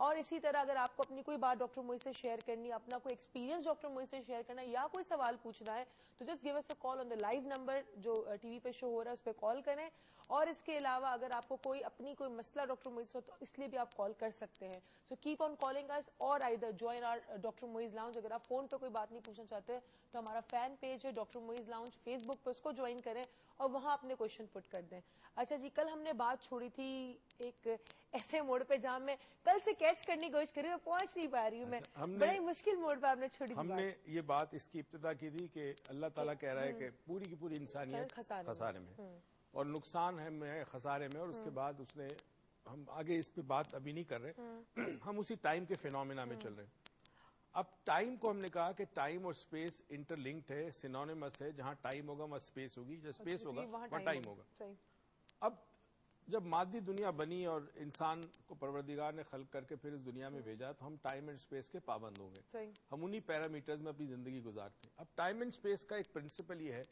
اور اسی طرح اگر آپ کو اپنی کوئی بات ڈاکٹر موئی سے شیئر کرنی, اپنا کوئی ایکسپیرینس ڈاکٹر موئی سے شیئر کرنا, یا کوئی سوال پوچھنا ہے, تو just give us a call on the live number جو ٹی وی پہ شو ہو رہا ہے, اس پہ کال کریں. اور اس کے علاوہ اگر آپ کو کوئی اپنی کوئی مسئلہ ڈاکٹر موئز ہو تو اس لیے بھی آپ کال کر سکتے ہیں. So keep on calling us, اور either join our doctor Moiz lounge. اگر آپ فون پہ کوئی بات نہیں پوچھنا چاہتے تو ہمارا فین پیج ہے ڈاکٹر موئز لاؤنج فیس بک پہ, اس کو جوائن کریں اور وہاں اپنے کوشچن پٹ کر دیں. اچھا جی, کل ہم نے بات چھوڑی تھی ایک ایسے موڑ پہ جہاں میں کل سے کیچ کرنے کی کوشش کر رہی ہوں, میں پہنچ نہیں پا رہی ہوں. میں بڑے مشکل موڑ پہ آپ نے چھوڑی تھی. ہم نے یہ بات اس کی ابتدا کی تھی کہ اللہ تعالیٰ کہہ رہا ہے کہ پوری کی پوری انسانیت خسارے میں اور نقصان ہے خسارے میں, اور اس کے بعد اس نے, ہم آگے اس پہ بات ابھی نہیں کر رہے, ہم اسی ٹائم کے فینومینا میں چل رہے ہیں. اب ٹائم کو ہم نے کہا کہ ٹائم اور اسپیس انٹر لنکڈ ہے, سینونیمس ہے. جہاں ٹائم ہوگا وہاں اسپیس ہوگی, جہاں اسپیس ہوگا وہاں ٹائم ہوگا. اب جب مادی دنیا بنی اور انسان کو پروردگار نے خلق کر کے پھر اس دنیا میں بھیجا, تو ہم ٹائم اینڈ اسپیس کے پابند ہو گئے. ہم انہی پیرامیٹرز میں اپنی زندگی گزارتے ہیں. اب ٹائم اینڈ اسپیس کا ایک پرنسپل یہ ہے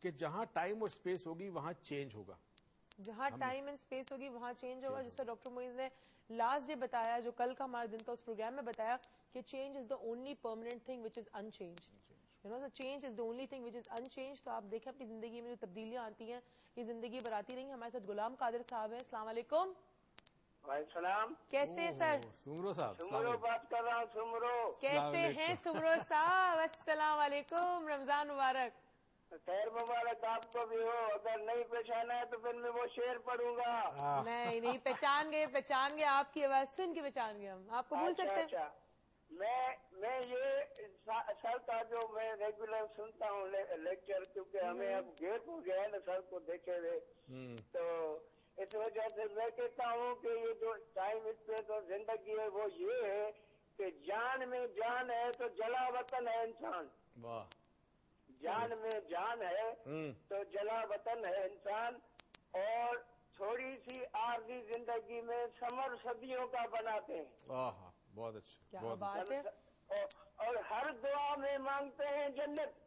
کہ جہاں ٹائم اور اسپیس ہوگی وہاں چینج ہوگا. جہاں ٹائم اینڈ اسپیس ہوگی وہاں چینج ہوگا. جس سے ڈاکٹر موئز نے لاسٹ ڈے بتایا, جو کل کا ہمارا دن تھا, اس پروگرام میں بتایا کہ change is the only permanent thing which is انچینج. Change is the only thing which از انچینج. تو آپ دیکھیں اپنی زندگی میں جو تبدیلیاں آتی ہیں یہ زندگی بھر آتی رہی. ہمارے ساتھ غلام قادر صاحب ہیں. السلام علیکم. وعلیکم السلام. کیسے ہیں سر؟ سمرو صاحب. سمرو بات کر رہا ہوں. سمرو کیسے ہیں سمرو صاحب؟ السلام علیکم, رمضان مبارک. خیر مبارک آپ کو بھی ہو. اگر نہیں پہچانا ہے تو پھر میں وہ شعر پڑھوں گا. نہیں پہچان گئے آپ کی آواز سن کے پہچان گئے ہم. آپ کو بھول سکتے ہیں. اچھا, میں یہ سر کا جو میں ریگولر سنتا ہوں لیکچر, کیونکہ ہمیں اب گیپ ہو گیا ہے نا سر کو دیکھے ہوئے, تو اس وجہ سے میں کہتا ہوں کہ یہ جو ٹائم اسپیس اور زندگی ہے وہ یہ ہے کہ جان میں جان ہے تو جلا وطن ہے انسان. واہ. جان میں جان ہے تو جلا وطن ہے انسان. اور تھوڑی سی عارضی زندگی میں ثمر صدیوں کا بناتے ہیں. بہت اچھا. کیا بات ہے. اور ہر دعا میں مانگتے ہیں جنت.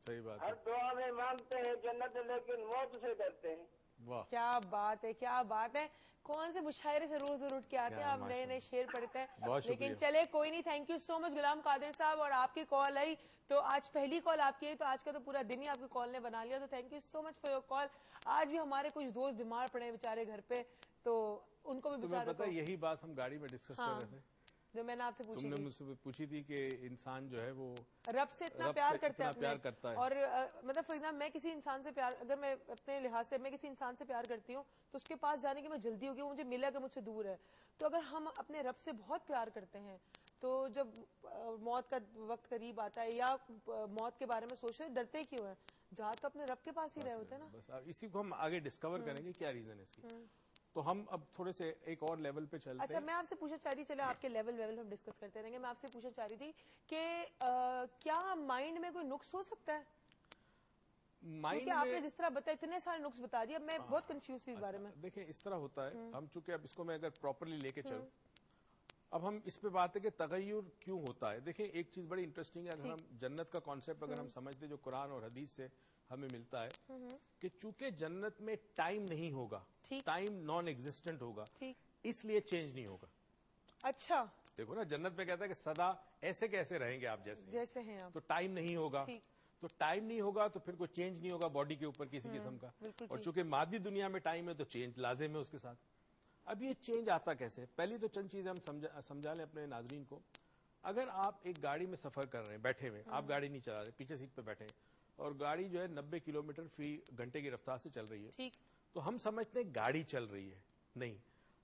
صحیح بات. ہر دعا میں مانگتے ہیں جنت, لیکن موت سے ڈرتے ہیں. کیا بات ہے, کیا بات ہے. کون سے مشاعرے سے روز اٹھ کے آتے ہیں آپ, نئے نئے شعر پڑھتے ہیں. لیکن چلے کوئی نہیں, تھینک یو سو مچ غلام قادر صاحب. اور آپ کی کال آئی تو آج پہلی کال آپ کی ہے, تو آج کا تو پورا دن ہی آپ کی کال نے بنا لیا. تو thank you so much for your call. آج بھی ہمارے کچھ دوست بیمار پڑے ہیں بیچارے گھر پہ, تو ان کو بھی تمہیں پتا یہی بات ہم گاڑی میں ڈسکس کر رہے تھے, جو میں نے آپ سے پوچھی, تم نے مجھ سے پوچھی تھی کہ انسان جو ہے وہ رب سے اتنا پیار کرتا ہے. اور مطلب فار ایگزامپل میں کسی انسان سے پیار, اگر میں اپنے لحاظ سے میں کسی انسان سے پیار کرتی ہوں تو اس کے پاس جانے کی میں جلدی ہوگی, مجھے ملا کہ مجھ سے دور ہے. تو اگر ہم اپنے رب سے بہت پیار کرتے ہیں تو جب موت کا وقت قریب آتا ہے یا موت کے بارے میں سوچتے ڈرتے کیوں ہیں, جہاں تو اپنے رب کے پاس ہی رہے ہوتے ہیں نا. بس اسی کو ہم آگے ڈسکور کریں گے کیا ریزن ہے اس کی. تو ہم اب تھوڑے سے ایک اور لیول پہ چلتے ہیں. اچھا, میں آپ سے پوچھنا چاہ رہی, چلے آپ کے لیول ہم ڈسکس کرتے رہیں گے. میں آپ سے پوچھنا چاہ رہی تھی کہ کیا مائنڈ میں کوئی نقص ہو سکتا ہے؟ کیونکہ آپ نے جس طرح بتایا اتنے سارے نقص بتا دیے, اب میں بہت کنفیوز تھی اس بارے میں. دیکھیں اس طرح ہوتا ہے, ہم چونکہ اب اس کو میں اگر پراپرلی لے کے چلوں, اب ہم اس پہ بات ہے کہ تغیر کیوں ہوتا ہے. دیکھیں ایک چیز بڑی انٹرسٹنگ ہے, اگر ہم جنت کا کانسیپٹ اگر ہم سمجھتے جو قرآن اور حدیث سے ہمیں ملتا ہے کہ چونکہ جنت میں ٹائم نہیں ہوگا, ٹائم نان ایگزسٹنٹ ہوگا, اس لیے چینج نہیں ہوگا. اچھا دیکھو نا, جنت پہ کہتا ہے کہ سدا ایسے کیسے رہیں گے آپ جیسے ہیں, تو ٹائم نہیں ہوگا. تو ٹائم نہیں ہوگا تو پھر کوئی چینج نہیں ہوگا باڈی کے اوپر کسی قسم کا. اور چونکہ مادی دنیا میں ٹائم ہے تو چینج لازم ہے اس کے ساتھ. اب یہ چینج آتا کیسے؟ پہلی تو چند چیزیں ہم سمجھا لیں اپنے ناظرین کو. اگر آپ ایک گاڑی میں سفر کر رہے ہیں, بیٹھے ہوئے, آپ گاڑی نہیں چلا رہے, پیچھے سیٹ پہ بیٹھے ہیں, اور گاڑی جو ہے 90 کلومیٹر فی گھنٹے کی رفتار سے چل رہی ہے, تو ہم سمجھتے ہیں گاڑی چل رہی ہے. نہیں,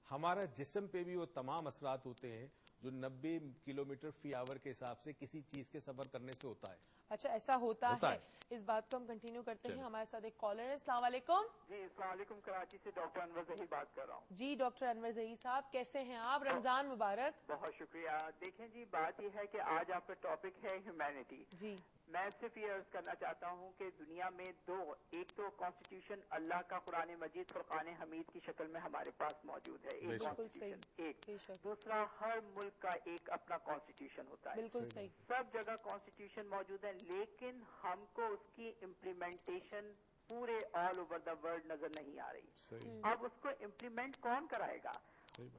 ہمارا جسم پہ بھی وہ تمام اثرات ہوتے ہیں جو 90 کلومیٹر فی آور کے حساب سے کسی چیز کے سفر کرنے سے ہوتا ہے. اچھا ایسا ہوتا ہے. اس بات کو ہم کنٹینیو کرتے ہیں. ہمارے ساتھ ایک کالر ہے. السلام علیکم. جی السلام علیکم, کراچی سے ڈاکٹر انور ظہیر بات کر رہا ہوں. جی ڈاکٹر انور ظہیر صاحب, کیسے ہیں آپ؟ رمضان مبارک. بہت شکریہ. دیکھیں جی, بات یہ ہے کہ آج آپ کا ٹاپک ہے ہیومینٹی. جی میں صرف یہ عرض کرنا چاہتا ہوں کہ دنیا میں دو, ایک تو کانسٹیٹیوشن اللہ کا قرآن مجید فرقان حمید کی شکل میں ہمارے پاس موجود ہے, ایک کانسٹیٹیوشن, ایک دوسرا ہر ملک کا ایک اپنا کانسٹیٹیوشن ہوتا ہے. بالکل صحیح. سب جگہ کانسٹیٹیوشن موجود ہے, لیکن ہم کو اس کی امپلیمنٹیشن پورے آل اوور دا ورلڈ نظر نہیں آ رہی. اب اس کو امپلیمنٹ کون کرائے گا؟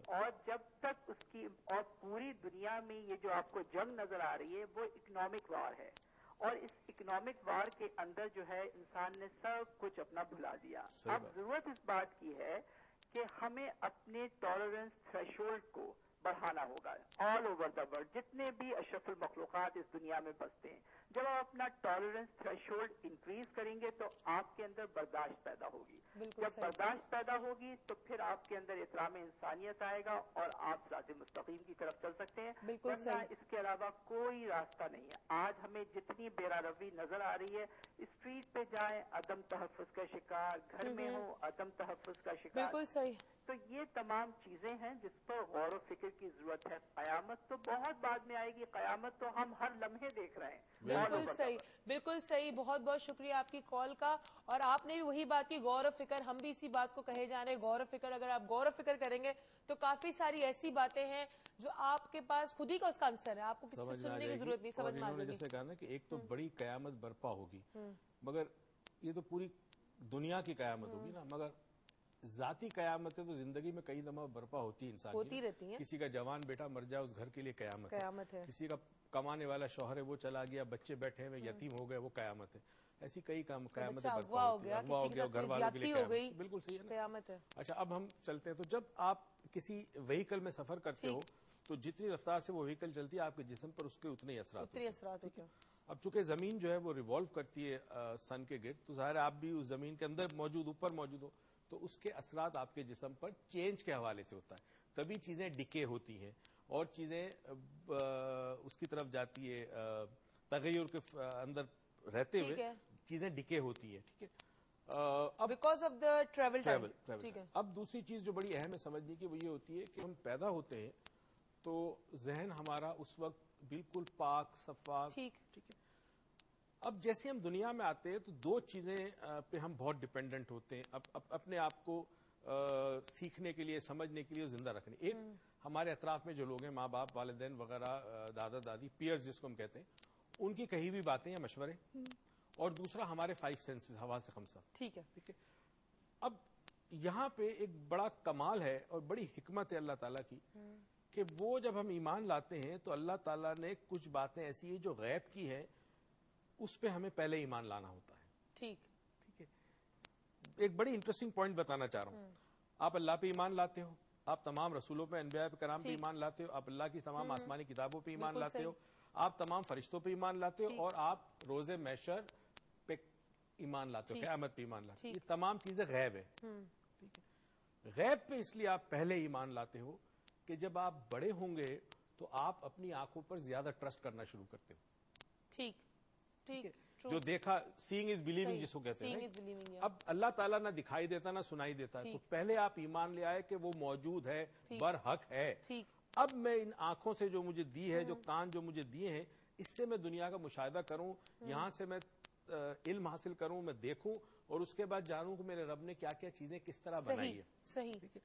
اور جب تک اس کی اور پوری دنیا میں یہ جو آپ کو جنگ نظر آ رہی ہے وہ اکنامک وار ہے، اور اس اکنامک وار کے اندر جو ہے انسان نے سب کچھ اپنا بھلا دیا. اب ضرورت اس بات کی ہے کہ ہمیں اپنے ٹالرنس تھریشولڈ کو بڑھانا ہوگا. آل اوور دا ورلڈ جتنے بھی اشرف المخلوقات اس دنیا میں بستے ہیں، جب آپ اپنا ٹالرنس تھریشولڈ انکریز کریں گے تو آپ کے اندر برداشت پیدا ہوگی. جب برداشت پیدا ہوگی تو پھر آپ کے اندر احترام انسانیت آئے گا اور آپ صراط مستقیم کی طرف چل سکتے ہیں. ورنہ اس کے علاوہ کوئی راستہ نہیں ہے. آج ہمیں جتنی بیرا روی نظر آ رہی ہے، اسٹریٹ پہ جائیں عدم تحفظ کا شکار، گھر میں ہو عدم تحفظ کا شکار. بالکل صحیح. تو یہ تمام چیزیں ہیں جس پر غور و فکر کی ضرورت ہے. قیامت تو بہت بعد میں آئے گی، قیامت تو ہم ہر لمحے دیکھ رہے ہیں. بالکل صحیح، بالکل صحیح. بہت بہت شکریہ آپ کی کال کا. اور آپ نے بھی وہی بات کی، غور و فکر. ہم بھی اسی بات کو کہے جا رہے ہیں، غور و فکر. اگر آپ غور و فکر کریں گے تو کافی ساری ایسی باتیں ہیں جو آپ کے پاس خود ہی کا اس کا آنسر ہے، آپ کو کسی سے سننے کی ضرورت نہیں. سمجھ میں آ جائے گی. جیسے کہا نا کہ ایک تو بڑی قیامت برپا ہوگی، مگر یہ تو پوری دنیا کی قیامت ہوگی نا. مگر ذاتی قیامتیں تو زندگی میں کئی دفعہ برپا ہوتی ہے انسان ہوتی رہتی ہیں. کسی کا جوان بیٹا مر جائے اس گھر کے لیے قیامت ہے. کسی کا کمانے والا شوہر ہے وہ چلا گیا، بچے بیٹھے ہوئے یتیم ہو گئے، وہ قیامت ہے. ایسی کئی قیامتیں برپا ہوتی ہیں. اغوا ہو گیا، گھر والوں کے لیے قیامت. بالکل صحیح ہے نا، قیامت ہے. اچھا اب ہم چلتے ہیں. تو جب آپ کسی وہیکل میں سفر کرتے ہو تو جتنی رفتار سے وہ وہیکل چلتی ہے آپ کے جسم پر اس کے اتنے اثرات ہوتے ہیں. اب چونکہ زمین جو ہے وہ ریوالو کرتی ہے سن کے گرد، تو ظاہر آپ بھی اس زمین کے اندر موجود، اوپر موجود ہو، تو اس کے اثرات آپ کے جسم پر چینج کے حوالے سے ہوتا ہے. تبھی چیزیں ڈکے ہوتی ہیں اور چیزیں اس کی طرف جاتی ہے، تغیر کے اندر رہتے ہوئے چیزیں ڈکے ہوتی ہیں. ٹھیک ہے، بیکاز آف دا ٹریول. اب دوسری چیز جو بڑی اہم ہے سمجھنے کی وہ یہ ہوتی ہے کہ ہم پیدا ہوتے ہیں تو ذہن ہمارا اس وقت بالکل پاک صفاک. ٹھیک ہے. اب جیسے ہم دنیا میں آتے ہیں تو دو چیزیں پہ ہم بہت ڈیپینڈنٹ ہوتے ہیں اپنے آپ کو سیکھنے کے لیے، سمجھنے کے لیے، زندہ رکھنے. ایک ہمارے اطراف میں جو لوگ ہیں، ماں باپ، والدین وغیرہ، دادا دادی، پیئرز جس کو ہم کہتے ہیں، ان کی کہی ہوئی باتیں یا مشورے. اور دوسرا ہمارے 5 سینسز، حواس خمسہ. ٹھیک ہے. اب یہاں پہ ایک بڑا کمال ہے اور بڑی حکمت ہے اللہ تعالیٰ کی کہ وہ جب ہم ایمان لاتے ہیں تو اللہ تعالیٰ نے کچھ باتیں ایسی ہیں جو غیب کی ہیں، اس پہ ہمیں پہلے ایمان لانا ہوتا ہے. ٹھیک ہے. ایک بڑی انٹرسٹنگ پوائنٹ بتانا چاہ رہا ہوں. آپ اللہ پہ ایمان لاتے ہو، آپ تمام رسولوں پہ، انبیاء کرام پہ ایمان لاتے ہو، آپ اللہ کی تمام آسمانی کتابوں پہ ایمان لاتے ہو، آپ تمام فرشتوں پہ ایمان لاتے ہو، اور آپ روز محشر پہ ایمان لاتے ہو، قیامت پہ ایمان لاتے ہو. یہ تمام چیزیں غیب ہے. ٹھیک ہے. غیب پہ اس لیے آپ پہلے ایمان لاتے ہو کہ جب آپ بڑے ہوں گے تو آپ اپنی آنکھوں پر زیادہ ٹرسٹ کرنا شروع کرتے ہو. ٹھیک. جو دیکھا، سینگ از بلیونگ جس کو کہتے ہیں. اب اللہ تعالیٰ نہ دکھائی دیتا نہ سنائی دیتا ہے، تو پہلے آپ ایمان لے آئے کہ وہ موجود ہے، برحق ہے. اب میں ان آنکھوں سے جو مجھے دی ہے، جو کان جو مجھے دیے ہیں، اس سے میں دنیا کا مشاہدہ کروں، یہاں سے میں علم حاصل کروں، میں دیکھوں، اور اس کے بعد جانوں کہ میرے رب نے کیا کیا چیزیں کس طرح بنائی ہے. ٹھیک ہے.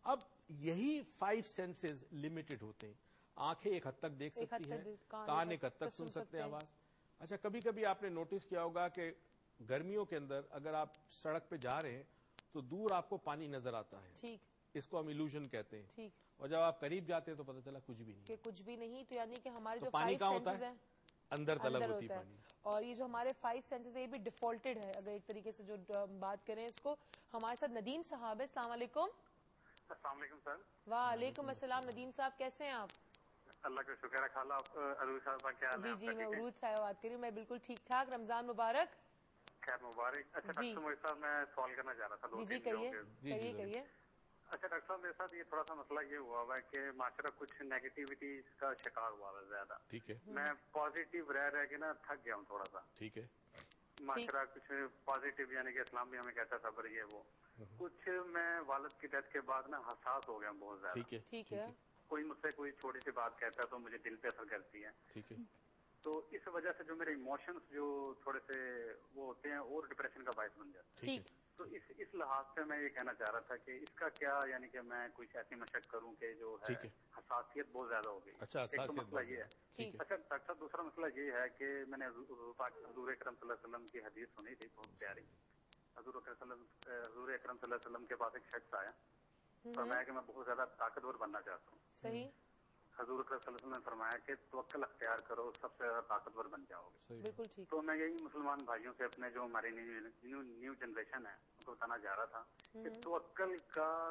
اب یہی 5 سینسز لمیٹڈ ہوتے ہیں. آنکھیں ایک حد تک دیکھ سکتی ہیں، کان ایک حد تک سن سکتے ہیں آواز. اچھا کبھی کبھی آپ نے نوٹس کیا ہوگا کہ گرمیوں کے اندر اگر آپ سڑک پہ جا رہے ہیں تو دور آپ کو پانی نظر آتا ہے. اس کو ہم ایلوژن کہتے ہیں. اور جب آپ قریب جاتے ہیں تو پتہ چلا کچھ بھی نہیں، کہ کچھ بھی نہیں. تو یعنی کہ ہمارے جو پانی 5 کہاں ہوتا ہے؟ اندر طلب اندر ہوتی ہوتا پانی. اور یہ جو ہمارے 5 سینسز یہ بھی ڈیفالٹڈ ہے. اگر ایک طریقے سے جو بات کریں اس کو، ہمارے ساتھ ندیم صاحب ہے. السلام علیکم. السلام علیکم سر. وعلیکم السلام. ندیم صاحب کیسے ہیں آپ؟ اللہ کا شکر ہے. خالہ عروج صاحبہ کیا حال ہے؟ جی میں عروج صاحبہ بات کر رہی ہوں. میں بالکل ٹھیک ٹھاک. رمضان مبارک. خیر مبارک. اچھا ڈاکٹر صاحب میں سوال کرنا چاہ رہا تھا. جی کہیے. اچھا ڈاکٹر صاحب میرے ساتھ یہ تھوڑا سا مسئلہ یہ ہوا ہوا ہے کہ معاشرہ کچھ نیگیٹیوٹی کا شکار ہوا ہے زیادہ. ٹھیک ہے. میں پازیٹیو رہ کے نا تھک گیا ہوں تھوڑا سا. ٹھیک ہے. معاشرہ کچھ پازیٹیو، یعنی کہ اسلام بھی ہمیں کہتا صبر یہ وہ. کچھ میں والد کی ڈیتھ کے بعد نا حساس ہو گیا بہت زیادہ. ٹھیک ہے. کوئی مجھ سے کوئی چھوٹی سی بات کہتا ہے تو مجھے دل پہ اثر کرتی ہے. ٹھیک ہے. تو اس وجہ سے جو میرے ایموشنز جو تھوڑے سے وہ ہوتے ہیں اور ڈپریشن کا باعث بن جاتے ہیں. تو اس لحاظ سے میں یہ کہنا چاہ رہا تھا کہ اس کا کیا، یعنی کہ میں کچھ ایسی مشق کروں کہ جو ہے حساسیت بہت زیادہ ہو گئی. اچھا ایک تو مسئلہ یہ ہے. اچھا ڈاکٹر صاحب دوسرا مسئلہ یہ ہے کہ میں نے حضور اکرم صلی اللہ علیہ وسلم کی حدیث سنی تھی بہت پیاری. حضور اکرم صلی اللہ علیہ وسلم کے پاس ایک شخص آیا فرمایا کہ میں بہت زیادہ طاقتور بننا چاہتا ہوں. صحیح. حضور صلی اللہ علیہ وسلم نے فرمایا کہ توکل اختیار کرو, سب سے زیادہ طاقتور بن جاؤ گے. بالکل ٹھیک. تو میں یہی مسلمان بھائیوں سے اپنے جو ہماری نیو جنریشن ہے ان کو بتانا چاہ رہا تھا کہ توکل کا